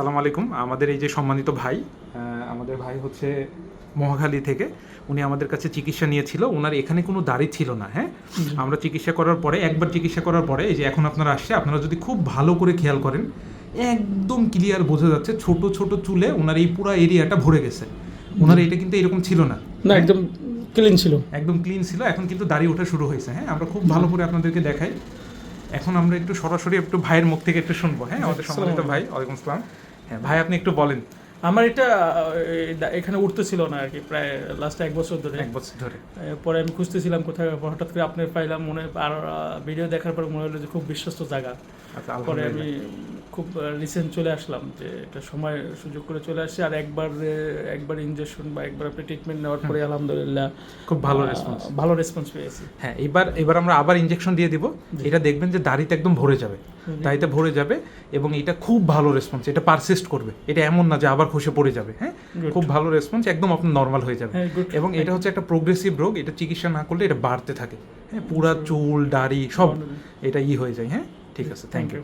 আসসালামু আলাইকুম। আমাদের এই যে সম্মানিত ভাই, আমাদের ভাই হচ্ছে মহাখালী থেকে। উনি আমাদের কাছে চিকিৎসা নিয়েছিল। ওনার এখানে কোনো দাড়ি ছিল না, হ্যাঁ? আমরা চিকিৎসা করার পরে, একবার চিকিৎসা করার পরে এই যে এখন আপনারা আসছে, আপনারা যদি খুব ভালো করে খেয়াল করেন, একদম ক্লিয়ার বোঝা যাচ্ছে ছোট ছোট চুলে ওনার এই পুরো এরিয়াটা ভরে গেছে। ওনার এটা কিন্তু এরকম ছিল না, না, একদম ক্লিন ছিল। একদম ক্লিন ছিল। এখন কিন্তু দাড়ি ওঠা শুরু হয়েছে, হ্যাঁ? আমরা খুব ভালো করে আপনাদেরকে দেখাই। এখন আমরা একটু সরাসরি একটু ভাইয়ের মুখ থেকে একটু শুনবো, হ্যাঁ? আমাদের সম্মানিত ভাই, ওয়ালাইকুম আসসালাম। হ্যাঁ ভাই, আপনি একটু বলেন। আমার এটা এখানে উঠতেছিল না আর কি, প্রায় লাস্ট 1 বছর ধরে। 1 বছর ধরে। পরে আমি খুঁজতেছিলাম কোথায়, হঠাৎ করে আপনার পাইলাম, মনে আর ভিডিও দেখার পর মনে হলো যে খুব বিশ্বস্ত জায়গা। আচ্ছা, পরে আমি আলহামদুলিল্লাহ। খুব রিসেন্ট চলে আসলাম, যে এটা সময় সুযোগ করে চলে আসছি। আর একবার ইনজেকশন বা একবার আপনি ট্রিটমেন্ট নেওয়ার পরে আলহামদুলিল্লাহ খুব ভালো রেসপন্স। ভালো রেসপন্স পেয়েছি। হ্যাঁ, এবার আমরা আবার ইনজেকশন দিয়ে দিব। এটা দেখবেন যে দাড়িতে একদম ভরে যাবে, দাড়িতে ভরে যাবে এবং এটা খুব ভালো রেসপন্স। এটা পারসিস্ট করবে, এটা এমন না যে আবার খসে পড়ে যাবে, হ্যাঁ? খুব ভালো রেসপন্স, একদম আপনার নর্মাল হয়ে যাবে। এবং এটা হচ্ছে একটা প্রোগ্রেসিভ রোগ, এটা চিকিৎসা না করলে এটা বাড়তে থাকে, হ্যাঁ? পুরা চুল দাড়ি সব এটা হয়ে যায়, হ্যাঁ? ঠিক আছে, থ্যাংক ইউ।